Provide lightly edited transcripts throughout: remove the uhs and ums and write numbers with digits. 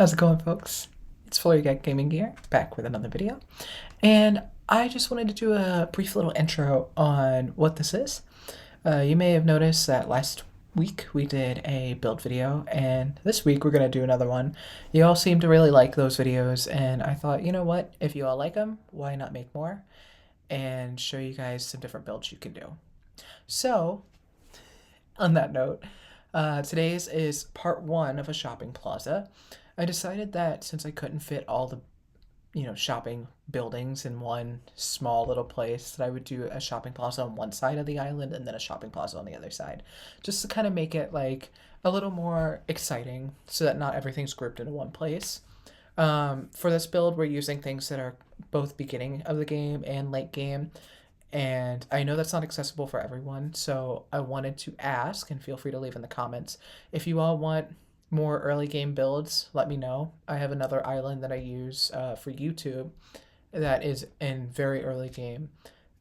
How's it going, folks? It's FlurricatGaming here, back with another video. And I just wanted to do a brief little intro on what this is. You may have noticed that last week we did a build video, and this week we're going to do another one. You all seem to really like those videos, and I thought, you know what? If you all like them, why not make more and show you guys some different builds you can do. So, on that note, today's is part one of a shopping plaza. I decided that since I couldn't fit all the shopping buildings in one small little place, that I would do a shopping plaza on one side of the island and then a shopping plaza on the other side, just to kind of make it like a little more exciting so that not everything's grouped into one place. For this build, we're using things that are both beginning of the game and late game, and I know that's not accessible for everyone, so I wanted to ask, and feel free to leave in the comments, if you all want more early game builds, let me know. I have another island that I use for YouTube that is in very early game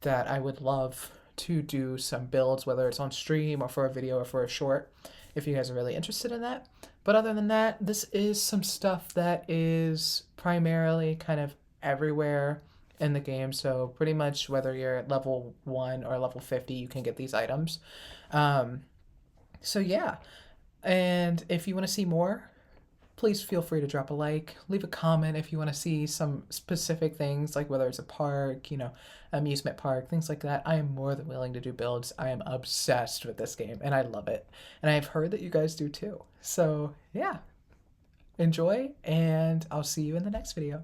that I would love to do some builds, whether it's on stream or for a video or for a short, if you guys are really interested in that. But other than that, this is some stuff that is primarily kind of everywhere in the game. So pretty much whether you're at level 1 or level 50, you can get these items. So yeah. And if you want to see more, please feel free to drop a like, leave a comment if you want to see some specific things, like whether it's a park, amusement park, things like that. I am more than willing to do builds. I am obsessed with this game and I love it. And I've heard that you guys do too. So yeah, enjoy, and I'll see you in the next video.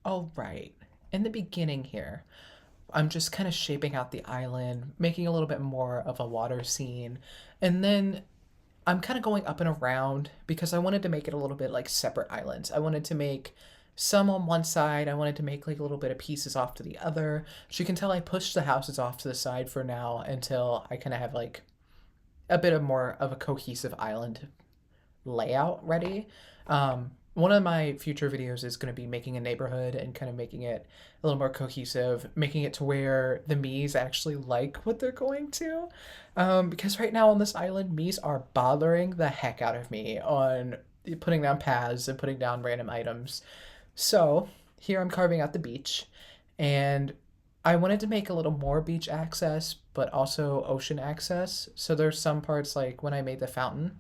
All right, in the beginning here, I'm just kind of shaping out the island, making a little bit more of a water scene, and then I'm kind of going up and around because I wanted to make it a little bit like separate islands. I wanted to make some on one side. I wanted to make like a little bit of pieces off to the other. So you can tell I pushed the houses off to the side for now until I kind of have like a bit of more of a cohesive island layout ready. One of my future videos is going to be making a neighborhood and kind of making it a little more cohesive, making it to where the Miis actually like what they're going to. Because right now on this island, Miis are bothering the heck out of me on putting down paths and putting down random items. So here I'm carving out the beach, and I wanted to make a little more beach access, but also ocean access. So there's some parts, like when I made the fountain,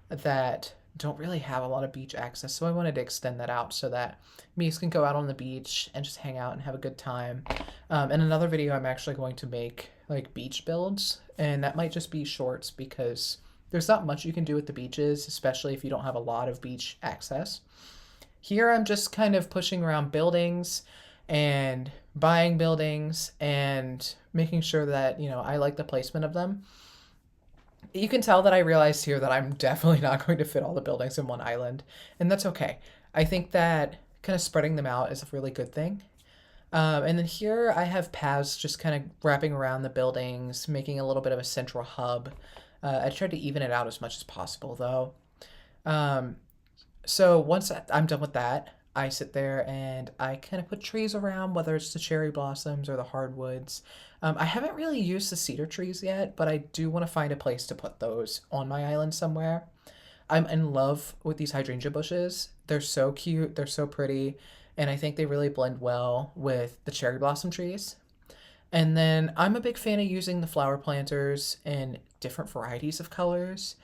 that don't really have a lot of beach access, so I wanted to extend that out so that Mies can go out on the beach and just hang out and have a good time. In another video, I'm actually going to make like beach builds, and that might just be shorts because there's not much you can do with the beaches, especially if you don't have a lot of beach access. Here I'm just kind of pushing around buildings and buying buildings and making sure that, I like the placement of them. You can tell that I realized here that I'm definitely not going to fit all the buildings in one island, and that's okay. I think that kind of spreading them out is a really good thing. And then here I have paths just kind of wrapping around the buildings, making a little bit of a central hub. I tried to even it out as much as possible, though. So once I'm done with that, I sit there and I kind of put trees around, whether it's the cherry blossoms or the hardwoods. I haven't really used the cedar trees yet, but I do want to find a place to put those on my island somewhere. I'm in love with these hydrangea bushes. They're so cute, they're so pretty, and I think they really blend well with the cherry blossom trees. And then I'm a big fan of using the flower planters in different varieties of colors.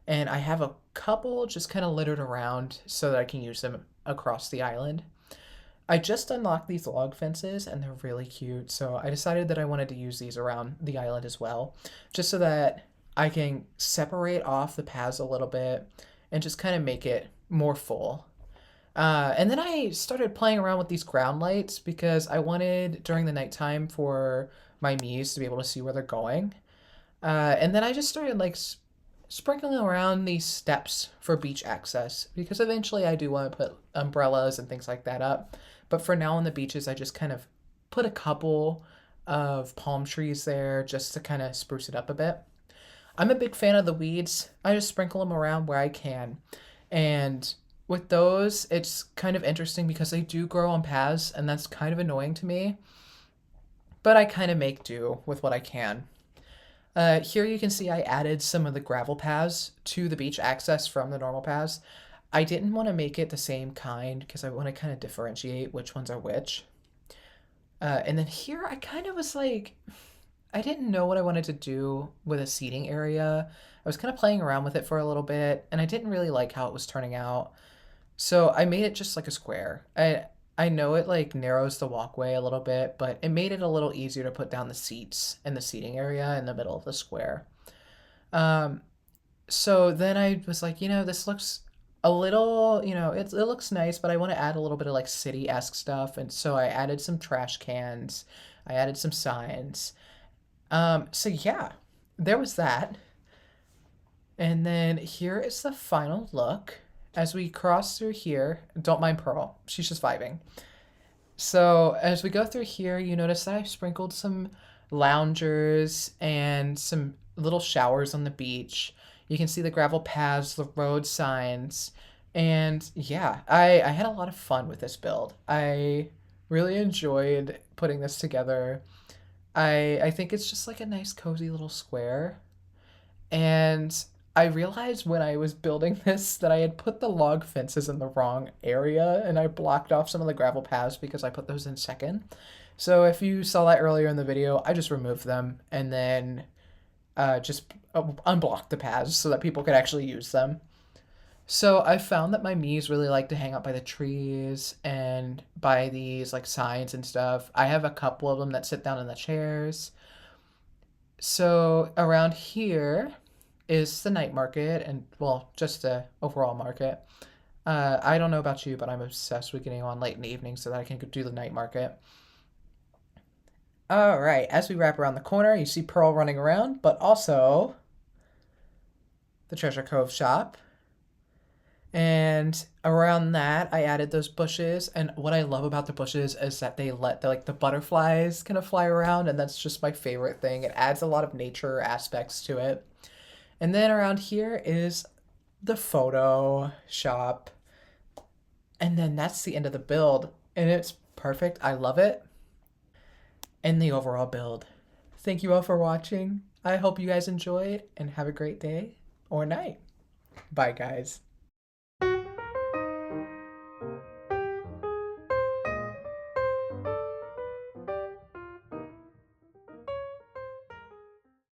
And I have a couple just kind of littered around so that I can use them across the island. I just unlocked these log fences and they're really cute, so I decided that I wanted to use these around the island as well, just so that I can separate off the paths a little bit and just kind of make it more full. And then I started playing around with these ground lights because I wanted during the nighttime for my Miis to be able to see where they're going. And then I just started like sprinkling around these steps for beach access because eventually I do want to put umbrellas and things like that up. But for now on the beaches, I just kind of put a couple of palm trees there just to kind of spruce it up a bit. I'm a big fan of the weeds. I just sprinkle them around where I can. And with those, it's kind of interesting because they do grow on paths, and that's kind of annoying to me. But I kind of make do with what I can. Here you can see I added some of the gravel paths to the beach access from the normal paths. I didn't want to make it the same kind because I want to kind of differentiate which ones are which. And then here I kind of was like, I didn't know what I wanted to do with a seating area. I was kind of playing around with it for a little bit, and I didn't really like how it was turning out. So I made it just like a square. I know it like narrows the walkway a little bit, but it made it a little easier to put down the seats in the seating area in the middle of the square. Um, so then I was like, this looks a little, it looks nice, but I want to add a little bit of like city-esque stuff. And so I added some trash cans, I added some signs. So yeah, there was that. And then here is the final look. As we cross through here, don't mind Pearl, she's just vibing. So as we go through here, you notice that I've sprinkled some loungers and some little showers on the beach. You can see the gravel paths, the road signs, and yeah, I had a lot of fun with this build. I really enjoyed putting this together. I think it's just like a nice cozy little square. And I realized when I was building this that I had put the log fences in the wrong area and I blocked off some of the gravel paths because I put those in second. So if you saw that earlier in the video, I just removed them and then just unblocked the paths so that people could actually use them. So I found that my Miis really like to hang out by the trees and by these like signs and stuff. I have a couple of them that sit down in the chairs. So around here is the night market and well, just the overall market. I don't know about you, but I'm obsessed with getting on late in the evening so that I can go do the night market. All right, as we wrap around the corner, you see Pearl running around, but also the Treasure Cove shop. And around that, I added those bushes. And what I love about the bushes is that they let the butterflies kind of fly around, and that's just my favorite thing. It adds a lot of nature aspects to it. And then around here is the photo shop. And then that's the end of the build. And it's perfect. I love it. And the overall build. Thank you all for watching. I hope you guys enjoyed and have a great day or night. Bye, guys.